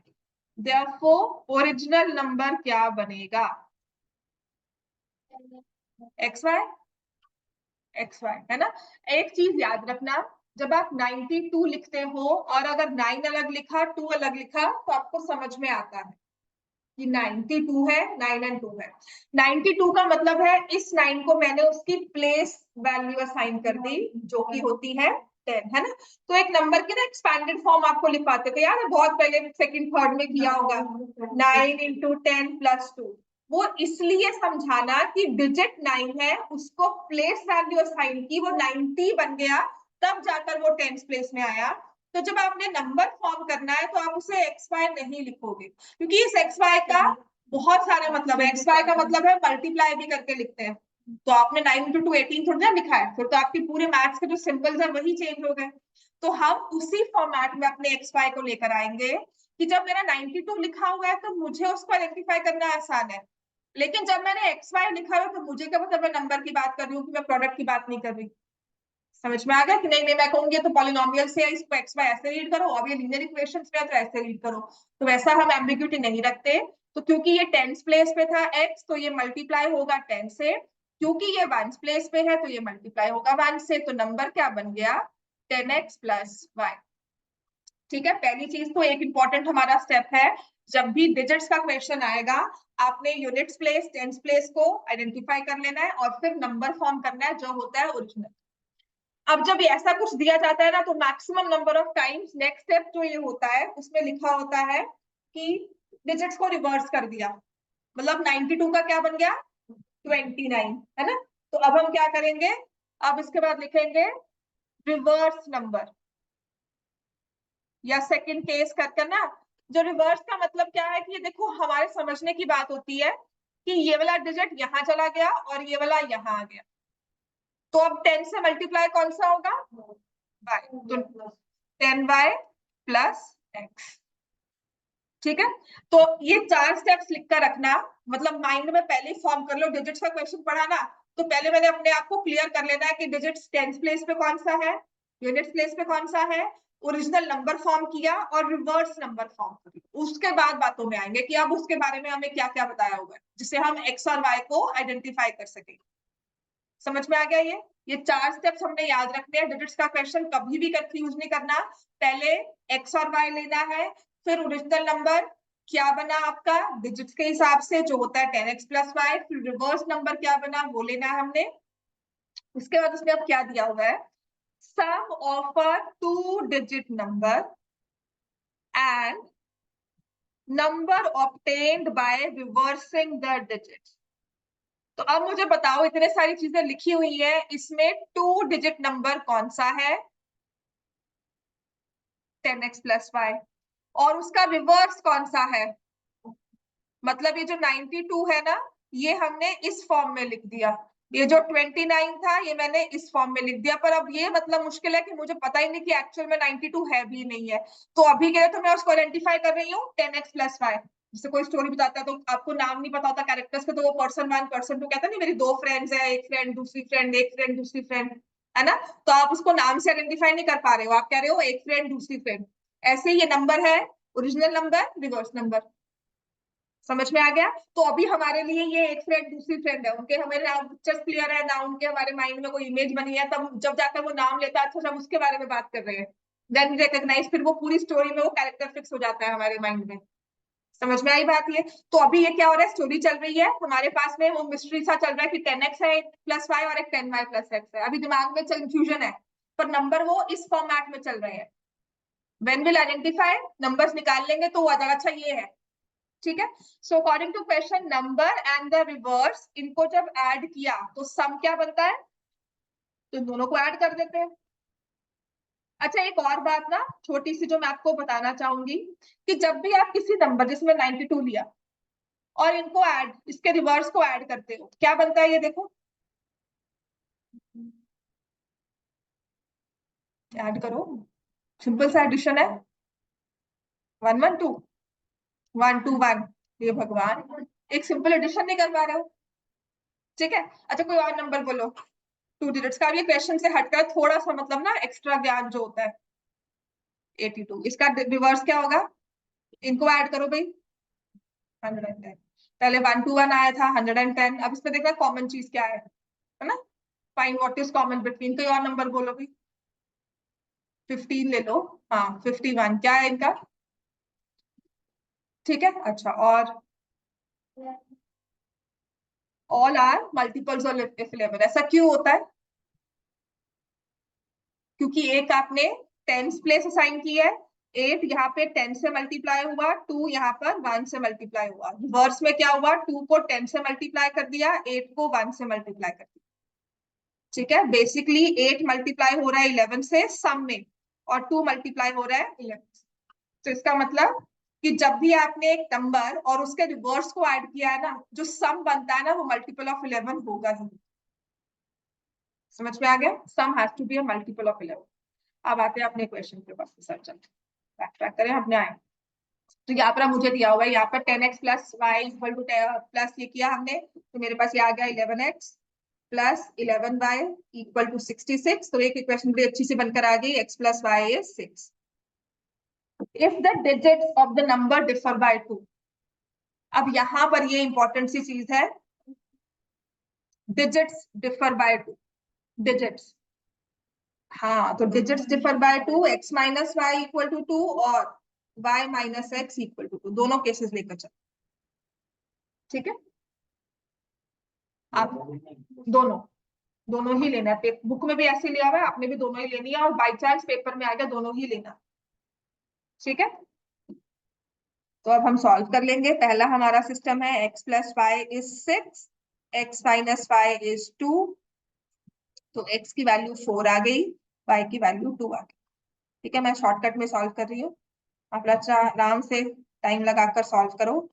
Therefore original number क्या बनेगा? एक्स वाई, एक्स वाई, है ना। एक चीज याद रखना, जब आप 92 लिखते हो और अगर 9 अलग लिखा 2 अलग लिखा, तो आपको समझ में आता है कि 92 है, 9 एंड 2 है। 92 का मतलब है इस 9 को मैंने उसकी प्लेस वैल्यू असाइन कर दी, जो कि होती है 10, है ना। तो एक नंबर की ना एक्सपैंडेड फॉर्म आपको लिखवाते थे यार, बहुत पहले सेकंड थर्ड में किया होगा, 9 into 10 + 2। वो इसलिए समझाना कि डिजिट 9 है, उसको प्लेस वैल्यू असाइन की, वो 90 बन गया, तब जाकर वो 10 प्लेस में आया। तो जब आपने नंबर फॉर्म करना है तो आप उसे एक्स वाई नहीं लिखोगे, क्योंकि इस एक्स वाई का बहुत सारे मतलब है। एक्स वाई का मतलब है मल्टीप्लाई भी करके लिखते हैं, तो आपने 9 into 2 18 थोड़ी ना लिखा है, फिर तो आपके पूरे मैथ्स के जो सिंबल्स है वही चेंज हो गए। तो हम उसी फॉर्मेट में अपने एक्स वाई को लेकर आएंगे कि जब मेरा 92 लिखा हुआ है तो मुझे उसको आइडेंटिफाई करना आसान है, लेकिन जब मैंने एक्स वाई लिखा हुआ है तो मुझे क्या पता मैं नंबर की बात कर रही हूँ कि मैं प्रोडक्ट की बात नहीं कर रही। समझ में आ गया कि नहीं? नहीं, मैं कहूंगी तो पॉलिनोमियल से इसको एक्स वाई ऐसे रीड करो, अब ये लीनियर इक्वेशंस में है तो ऐसे रीड करो। तो वैसा हम एम्बिग्यूटी नहीं रखते। तो क्योंकि ये टेंस प्लेस पे था एक्स, तो ये मल्टीप्लाई होगा 10 से, क्योंकि ये वंस प्लेस पे है तो ये मल्टीप्लाई होगा 1 से, तो नंबर क्या बन गया? 10x + y। ठीक है, पहली चीज तो एक इंपॉर्टेंट हमारा स्टेप है, जब भी डिजिट्स का क्वेश्चन आएगा आपने यूनिट्स प्लेस टेंस प्लेस को आइडेंटिफाई कर लेना है और फिर नंबर फॉर्म करना है जो होता है ओरिजिनल। अब जब ऐसा कुछ दिया जाता है ना तो maximum number of times next step जो ये होता है उसमें लिखा होता है कि डिजिट्स को रिवर्स कर दिया, मतलब 92 का क्या बन गया 29, है ना। तो अब हम क्या करेंगे, अब इसके बाद लिखेंगे रिवर्स नंबर या सेकंड केस करके ना। जो रिवर्स का मतलब क्या है कि ये देखो हमारे समझने की बात होती है कि ये वाला डिजिट यहाँ चला गया और ये वाला यहाँ आ गया, तो अब 10 से मल्टीप्लाई कौन सा होगा y, तो 10y प्लस x, ठीक है। तो ये 4 स्टेप्स लिख कर रखना, मतलब माइंड में पहले फॉर्म कर लो। डिजिट्स का क्वेश्चन पढ़ा ना, तो पहले मैंने अपने आप को क्लियर कर लेना है कि डिजिट्स टेंस प्लेस पे कौन सा है, यूनिट्स प्लेस पे कौन सा है, ओरिजिनल नंबर फॉर्म किया और रिवर्स नंबर फॉर्म किया। उसके बाद बातों में आएंगे कि अब उसके बारे में हमें क्या क्या बताया हुआ है जिससे हम x और y को आइडेंटिफाई कर सके। समझ में आ गया ये 4 स्टेप्स हमने याद रखने हैं। डिजिट्स का क्वेश्चन कभी भी कंफ्यूज नहीं करना, पहले x और y लेना है, फिर ओरिजिनल नंबर क्या बना आपका डिजिट्स के हिसाब से जो होता है 10x प्लस y, फिर रिवर्स नंबर क्या बना वो लेना है हमने। उसके बाद उसमें अब क्या दिया हुआ है, sum of a 2 digit number and number obtained by reversing the digit. तो अब मुझे बताओ, इतने सारी चीजें लिखी हुई है, इसमें 2 डिजिट नंबर कौन सा है 10x प्लस y, और उसका रिवर्स कौन सा है, मतलब ये जो 92 है ना ये हमने इस फॉर्म में लिख दिया, ये जो 29 था ये मैंने इस फॉर्म में लिख दिया। पर अब ये मतलब मुश्किल है कि मुझे पता ही नहीं कि एक्चुअल में 92 है भी नहीं है, तो अभी के लिए तो मैं उसको आइडेंटिफाई कर रही हूँ 10x प्लस y। जैसे कोई स्टोरी बताता है तो आपको नाम नहीं पता होता कैरेक्टर्स के, तो वो पर्सन 1 पर्सन 2 कहता नहीं मेरी 2 फ्रेंड्स है, एक फ्रेंड दूसरी फ्रेंड, एक फ्रेंड दूसरी फ्रेंड, है ना। तो आप उसको नाम से आइडेंटिफाई नहीं कर पा रहे हो, आप कह रहे हो एक फ्रेंड दूसरी फ्रेंड। ऐसे ही ये नंबर है ओरिजिनल नंबर रिवर्स नंबर, समझ में आ गया। तो अभी हमारे लिए ये एक फ्रेंड दूसरी फ्रेंड है, उनके हमें नाम पिक्चर्स क्लियर है ना, उनके हमारे माइंड में कोई इमेज बनी है, तब जब जाकर वो नाम लेता है अच्छा हम उसके बारे में बात कर रहे हैं, देन रिकॉग्नाइज, फिर वो पूरी स्टोरी में वो कैरेक्टर फिक्स हो जाता है हमारे माइंड में। समझ में आई बात ये। तो अभी ये क्या हो रहा है, स्टोरी चल रही है हमारे पास में, वो मिस्ट्री सा चल रहा है कि 10x है प्लस y और एक 10y प्लस x है। अभी दिमाग में कंफ्यूजन है पर नंबर वो इस फॉर्मेट में चल रहे हैं। व्हेन विल आइडेंटिफाई नंबर्स निकाल लेंगे तो वो ज्यादा अच्छा ये है, ठीक है। So according to question number and the reverse, इनको जब ऐड किया तो सम क्या बनता है, तो दोनों को ऐड कर देते हैं। अच्छा एक और बात ना छोटी सी जो मैं आपको बताना चाहूंगी, कि जब भी आप किसी नंबर जिसमें 92 लिया और इनको ऐड, इसके रिवर्स को ऐड करते हो क्या बनता है, ये देखो ऐड करो, सिंपल सा एडिशन है 1 1 2 1 2 1। ये भगवान एक सिंपल एडिशन नहीं कर पा रहे हो, ठीक है। अच्छा कोई और नंबर बोलो 2 डिजिट्स का, ये क्वेश्चन से हटकर थोड़ा सा मतलब ना एक्स्ट्रा ज्ञान जो होता है। 82 इसका रिवर्स क्या होगा, इनको ऐड करो भाई 110, पहले 1 2 1 आया था 110, अब इसमें देखना कॉमन चीज क्या है ना। Find what is common between, कोई और नंबर बोलो भाई 15 ले लो, हाँ 51 क्या है इनका, ठीक है। अच्छा और ऑल आर मल्टीपल्स ऑफ 11, ऐसा क्यों होता है, क्योंकि एक आपने टेंस प्लेस असाइन की है, 8 यहाँ पे 10 से मल्टीप्लाई हुआ, 2 यहाँ पर 1 से मल्टीप्लाई हुआ, रिवर्स में क्या हुआ 2 को 10 से मल्टीप्लाई कर दिया, 8 को 1 से मल्टीप्लाई कर दिया, ठीक है। बेसिकली 8 मल्टीप्लाई हो रहा है 11 से सम में, और 2 मल्टीप्लाई हो रहा है 11 से। तो इसका मतलब कि जब भी आपने एक नंबर और उसके रिवर्स को ऐड किया है ना, जो सम बनता है ना वो मल्टीपल ऑफ 11 होगा ही। समझ में आ गया, sum has to be a multiple of 11। अब आते हैं अपने क्वेश्चन के पास, सर चलते बैक करें अपने आए। तो यहाँ पर मुझे दिया हुआ है, यहाँ पर 10x plus Y equal to plus ये किया हमने, तो मेरे पास ये आ गया 11x plus 11y equal to 66। तो एक इक्वेशन बड़ी अच्छी सी बनकर आ गई, x plus Y is 6 if the digits of the number differ by 2। अब यहाँ पर ये इंपॉर्टेंट सी चीज है, डिजिट्स डिफर बाय 2, डिजिट्स, हाँ तो digits differ by 2, x minus Y equal to 2 और y minus X equal to 2, दोनों केसेस लेकर चलो, ठीक है। आप दोनों दोनों ही लेना है, बुक में भी ऐसे लिया हुआ है, आपने भी दोनों ही लेनी है, और बाई चांस पेपर में आ गया दोनों ही लेना, ठीक है। तो अब हम सॉल्व कर लेंगे। पहला हमारा सिस्टम है x plus Y is 6, x minus Y is 2, तो x की वैल्यू 4 आ गई, y की वैल्यू 2 आ गई, ठीक है। मैं शॉर्टकट में सॉल्व कर रही हूँ, आप आराम से टाइम लगाकर सॉल्व करो।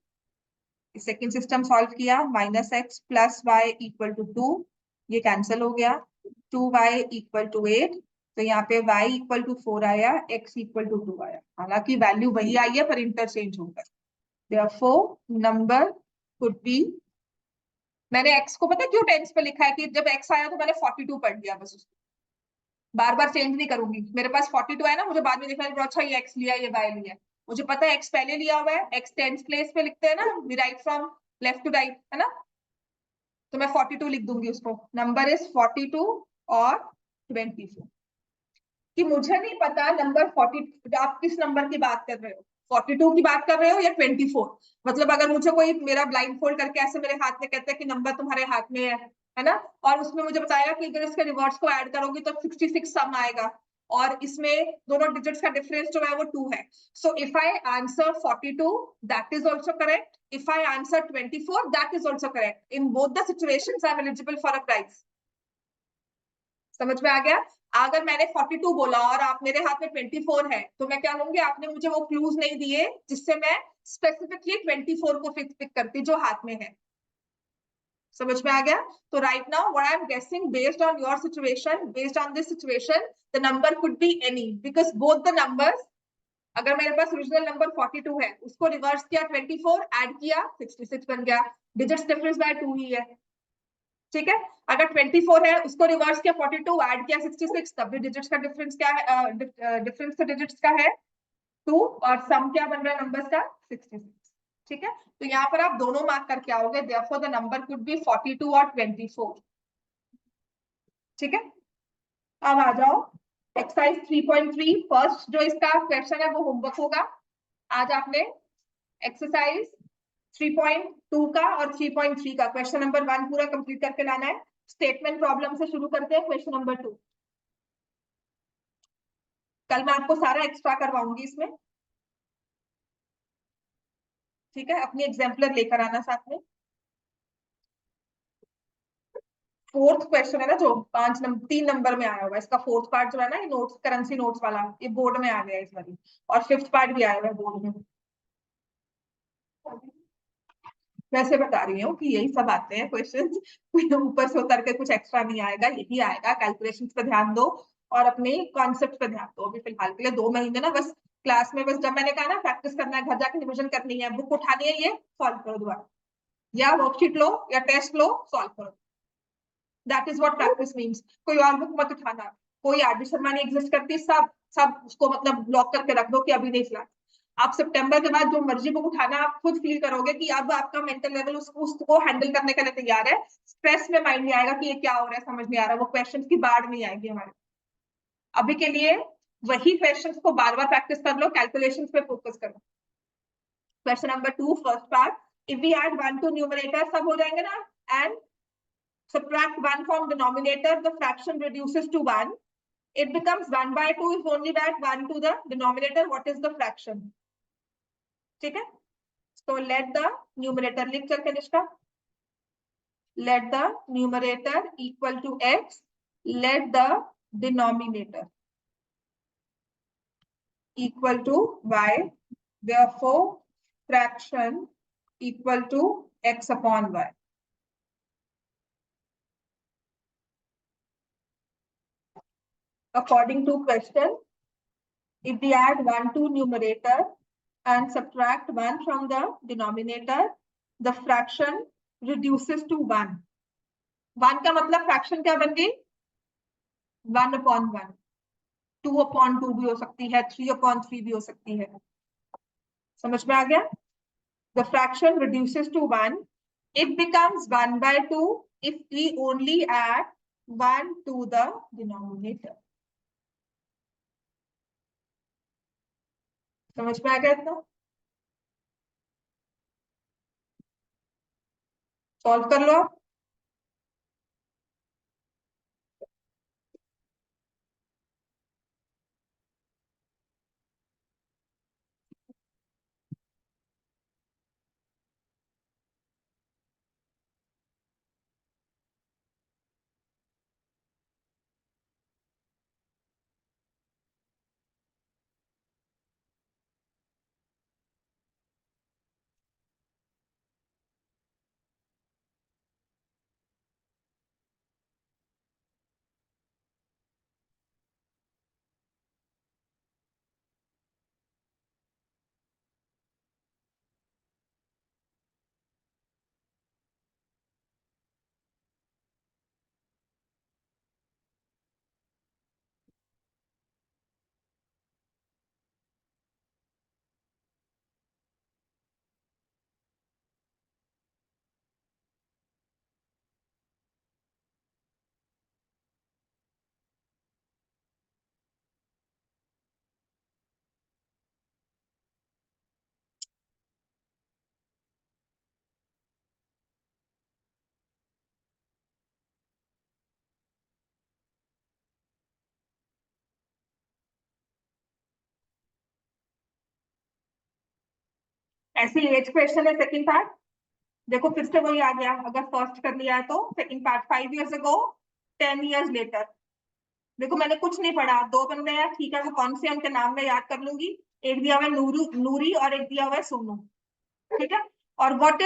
सेकेंड सिस्टम सॉल्व किया, minus X plus Y equal to 2, ये कैंसिल हो गया, 2y इक्वल टू 8, तो यहाँ पे y इक्वल टू 4 आया, x इक्वल टू 2 आया, हालांकि वैल्यू वही आई है पर इंटरचेंज हो गया। Therefore, number could be, मैंने x को पता क्यों टेंस पे लिखा है कि जब x आया तो मैंने 42 पढ़ लिया, बस उसको बार बार चेंज नहीं करूंगी। मेरे पास 42 है ना, मुझे बाद में देखना है अच्छा ये x लिया ये y लिया, मुझे पता है x पहले लिया हुआ है, x टेंस प्लेस पे लिखते हैं ना, right from left to right, है ना, तो मैं 42 लिख दूंगी उसको। नंबर इज 42 और 24, कि मुझे नहीं पता नंबर 40 आप किस नंबर की बात कर रहे हो, 42 की बात कर रहे हो या 24। मतलब अगर मुझे कोई मेरा ब्लाइंड फोल्ड करके ऐसे मेरे हाथ में कहता है कि नंबर तुम्हारे हाथ में है ना, और उसमें मुझे बताएगा कि अगर इसके रिवर्स को ऐड करोगे तो 66 सम आएगा, और इसमें दोनों डिजिट्स का डिफरेंस जो है वो 2 है। So if I answer 42 that is also correct, if I answer 24 that is also correct, in both the situations I am eligible for a prize. समझ में आ गया। अगर मैंने 42 बोला और आप मेरे हाथ में 24 है, तो मैं क्या कहूंगी, आपने मुझे वो क्लूज नहीं दिए जिससे मैं स्पेसिफिकली 24 को पिक करती जो हाथ में है। समझ में आ गया। तो right now what I am guessing based on your situation, based on this situation, the number could be any, because both the numbers, अगर मेरे पास ओरिजिनल नंबर 42 है, उसको रिवर्स किया 24, ऐड किया 66 बन गया, डिजिट्स डिफरेंस बाय 2 ही है, ठीक है। अगर 24 है उसको रिवर्स किया 42, ऐड किया 66, तब भी डिजिट्स का डिफरेंस क्या है, डिफरेंस तो डिजिट्स का है 2, और सम क्या बन रहा है नंबर्स का 66, ठीक है। तो यहाँ पर आप दोनों मार्क करके आओगे, therefore the number could be 42 और 24, ठीक है। अब आ जाओ एक्सरसाइज 3.3, फर्स्ट जो इसका क्वेश्चन है वो होमवर्क होगा। आज आपने एक्सरसाइज 3.2 का और 3.3 का क्वेश्चन नंबर 1 पूरा कंप्लीट करके लाना है। स्टेटमेंट प्रॉब्लम से शुरू करते हैं, क्वेश्चन नंबर 2। कल मैं आपको सारा एक्स्ट्रा करवाऊंगी इसमें, ठीक है। अपनी एग्जाम्पलर लेकर आना साथ में। फोर्थ क्वेश्चन है ना, जो 3 नंबर में आया हुआ है, इसका फोर्थ पार्ट जो है ना, ये नोट्स, करेंसी नोट्स वाला, ये बोर्ड में आ गया इस बार, और फिफ्थ पार्ट भी आया हुआ है बोर्ड में। वैसे बता रही हूँ कि यही सब आते हैं क्वेश्चंस, ऊपर से उतर के कुछ एक्स्ट्रा नहीं आएगा, यही आएगा। कैलकुलेशंस पे ध्यान दो और अपने कॉन्सेप्ट पे ध्यान दो। अभी फिलहाल के लिए 2 महीने ना बस क्लास में, बस जब मैंने कहा ना प्रैक्टिस करना है, घर जाके रिविजन करनी है, बुक उठानी है, ये सॉल्व करो दोबारा, या वर्कशीट लो या टेस्ट लो, सॉल्व करो। That is what practice means. कोई और बुक मत उठाना, कोई आर डी शर्मा नहीं एग्जिस्ट करती, सब सब उसको मतलब ब्लॉक करके रख दो कि अभी नहीं चलाना। आप सितंबर के बाद जो मर्जी बुक उठाना, आप खुद फील करोगे कि अब आपका मेंटल लेवल उसको हैंडल करने के लिए तैयार है। स्ट्रेस में माइंड नहीं आएगा कि ये क्या हो रहा है, समझ नहीं आ रहा, वो क्वेश्चन की बाढ़ नहीं आएगी हमारे। अभी के लिए वही क्वेश्चन को बार बार प्रैक्टिस कर लो, कैलकुलेशन पे फोकस करो। Question number 2 first part, if we add 1 to numerator, सब हो जाएंगे ना, and subtract 1 from denominator, the fraction reduces to 1. It becomes 1 by 2 if only add 1 to the denominator. What is the fraction? ठीक है। So let the numerator, लिख करके निष्ठा, let the numerator equal to x, let the denominator equal to y, therefore fraction equal to x upon y. According to question, if we add 1 to numerator and subtract 1 from the denominator, the fraction reduces to 1. 1 का मतलब fraction क्या बन गई? 1 upon 1, 2 upon 2 भी हो सकती है, 3 upon 3 भी हो सकती है। समझ में आ गया? The fraction reduces to 1. It becomes 1 by 2 if we only add 1 to the denominator. समझ में आ गया इतना? सॉल्व कर लो। ऐसे एज क्वेश्चन है सेकंड पार्ट। देखो फिर से वही आ गया, अगर फर्स्ट कर लिया है तो second part 5 years ago 10 years later। देखो मैंने कुछ नहीं पढ़ा, दो बंदे हैं ठीक है, वो कौन से उनके नाम में याद कर लूंगी। एक दिया हुआ है नूरी और एक दिया हुआ है सोनू, ठीक है। और what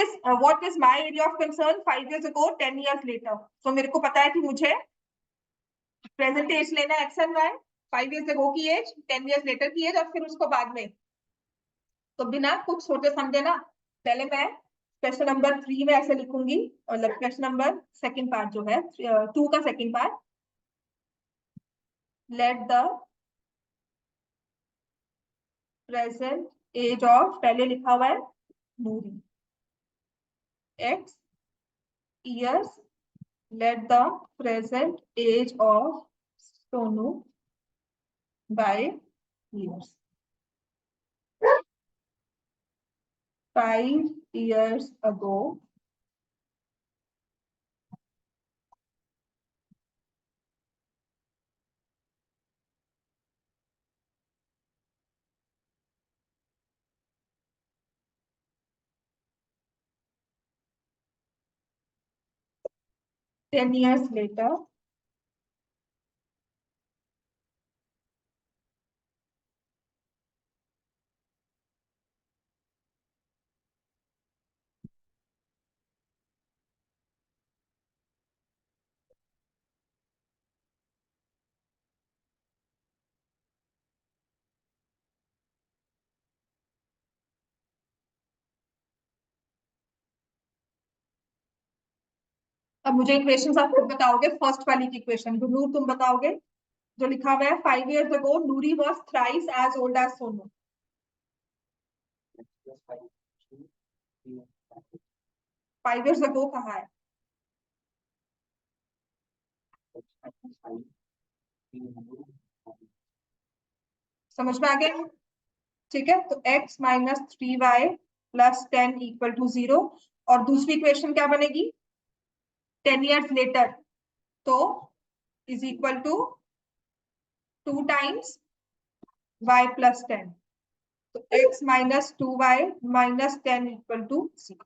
is my area of concern 5 years ago 10 years later। तो मेरे को पता है कि मुझे प्रेजेंट एज लेना है x and y, 5 years ago की एज, 10 years later की एज, और फिर उसको बाद में। तो बिना कुछ सोचे समझे ना, पहले मैं क्वेश्चन नंबर 3 में ऐसे लिखूंगी, मतलब क्वेश्चन नंबर सेकंड पार्ट जो है 2 का second part, let the present age of, पहले लिखा हुआ है Noori, x years, let the present age of Sonu by years, 5 years ago ten years later अब मुझे इक्वेशन आप खुद बताओगे, फर्स्ट वाली की इक्वेशन नूर तुम बताओगे, जो लिखा हुआ है 5 years ago Noori was thrice as old as Sonu. 5 years ago कहाँ है? समझ में आ गया? ठीक है, तो x minus 3y plus 10 equal to 0। और दूसरी इक्वेशन क्या बनेगी? 10 years later, तो is equal to 2 times y plus 10, तो x minus 2y minus 10 equal to 0।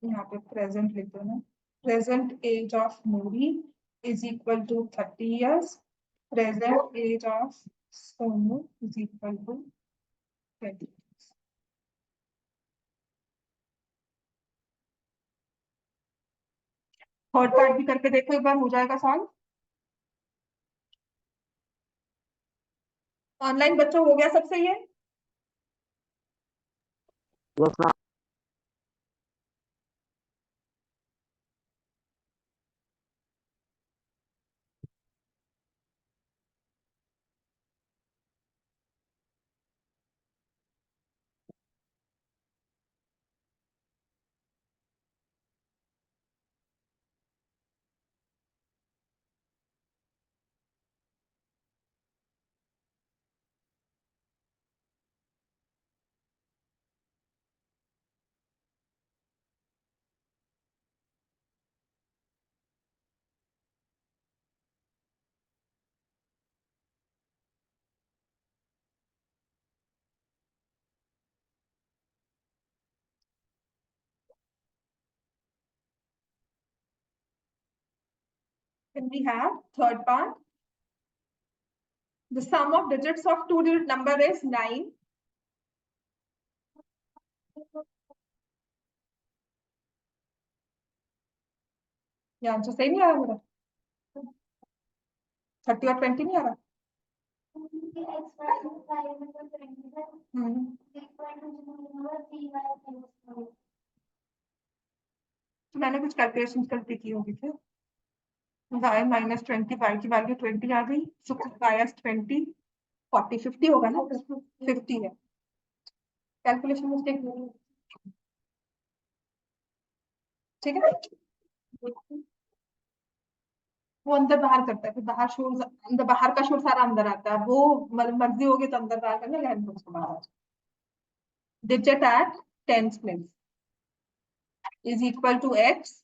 यहाँ पे प्रेजेंट लिखते हैं, present age of Noori is equal to 30 years, present age of Sonu is equal to 20 years। Third part भी करके देखो एक बार, हो जाएगा सॉल्व। ऑनलाइन बच्चों हो गया सबसे ये? Yes ma'am. Then we have third part. The sum of digits of two-digit number is 9. ये आंसर सही नहीं आ रहा मेरा? 30 और 20 नहीं आ रहा? मैंने कुछ कैलकुलेशन गलती की होगी क्या? y माइनस 20, y की वैल्यू 20 आ गई, so y 20, 40, 50 होगा ना, 50 है, कैलकुलेशन मिस्टेक नहीं, ठीक है। वो अंदर बाहर करता है, फिर बाहर शोर, अंदर बाहर का शोर सारा अंदर आता है, वो मर्जी होगी तो अंदर बाहर करना, रहने दो उसको बाहर आ जाए। Digit at tens place is equal to x.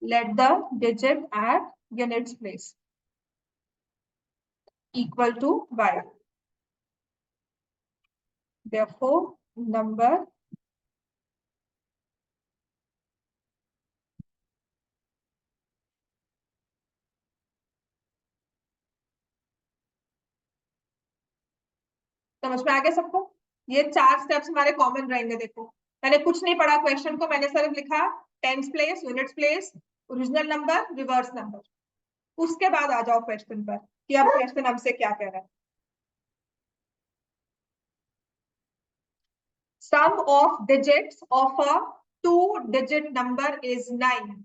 Let the digit at units place equal to y. Therefore, number समझ में आ गया सबको? ये 4 स्टेप्स हमारे कॉमन रहेंगे। देखो मैंने कुछ नहीं पढ़ा क्वेश्चन को, मैंने सिर्फ लिखा tens place, units place, original number, reverse number. उसके बाद आ जाओ क्वेश्चन पर कि अब क्वेश्चन हमसे क्या कह रहा है। Sum of digits of a 2-digit number is 9.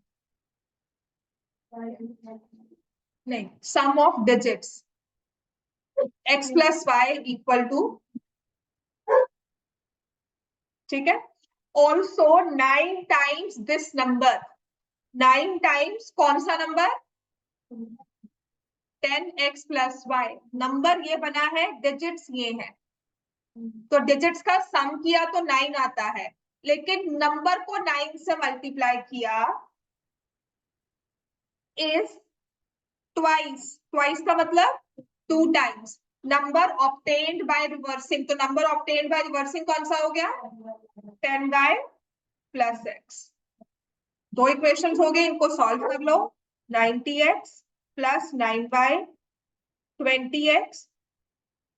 नहीं, sum of digits x plus y equal to, ठीक है। Also 9 times this number, 9 times कौन सा number? 10x plus y। Number ये बना है, डिजिट्स ये है, तो डिजिट्स का सम किया तो 9 आता है, लेकिन नंबर को 9 से मल्टीप्लाई किया इज ट्वाइस। ट्वाइस का मतलब 2 times. Number obtained by reversing, तो नंबर ऑब्टेन्ड बाय रिवर्सिंग कौन सा हो गया? 10y plus x। 2 इक्वेशंस हो गए, इनको सॉल्व कर लो। 90x plus 9y, 20x,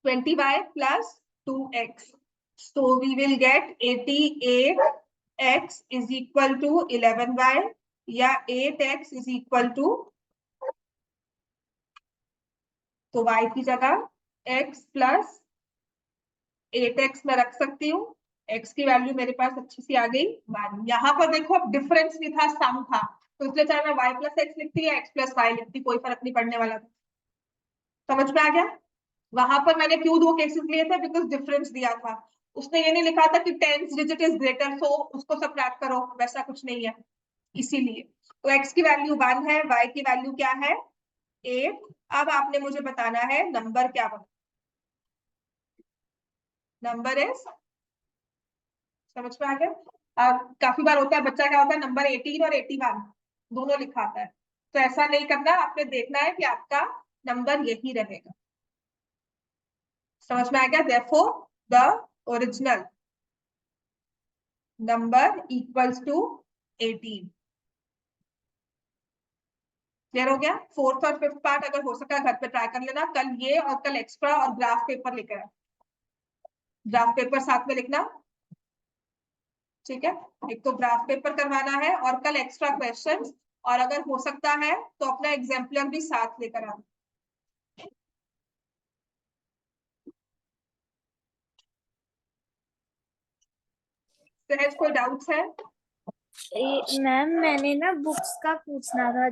20y plus 2x. So we will get 88x is equal to 11y, या 8x is equal to, तो y की जगह x plus 8x में रख सकती हूँ। x की वैल्यू मेरे पास अच्छी सी आ गई 1। यहाँ पर देखो अब डिफरेंस नहीं था, सम था, तो इसलिए चाहे मैं y plus x लिखती या x plus y लिखती, कोई फर्क नहीं पड़ने वाला था। समझ में आ गया? वहां पर मैंने क्यों 2 केसेस लिए थे? बिकॉज डिफरेंस दिया था। उसने ये नहीं लिखा था कि tens digit is greater so उसको सबट्रैक्ट करो, वैसा कुछ नहीं है, इसीलिए। तो x की वैल्यू 1 है, y की वैल्यू क्या है? 8। अब आपने मुझे बताना है नंबर क्या बना। नंबर इज, समझ में आ गया? काफी बार होता है, बच्चा क्या होता है, नंबर 18 और 81 दोनों लिखा आता है, तो ऐसा नहीं करना, आपने देखना है कि आपका नंबर यही रहेगा। समझ में आ गया? therefore the original number equals to 18। Clear हो गया? 4th और 5th पार्ट अगर हो सका घर पे ट्राई कर लेना। कल ये और कल एक्स्ट्रा और ग्राफ पेपर लेकर आए, ग्राफ पेपर साथ में लिखना, ठीक है? एक तो ग्राफ पेपर करवाना है और कल एक्स्ट्रा क्वेश्चंस, और अगर हो सकता है तो अपना एग्जाम्पलर भी साथ लेकर आना। सहज कोई डाउट्स है? मैम मैंने ना बुक्स का पूछना था।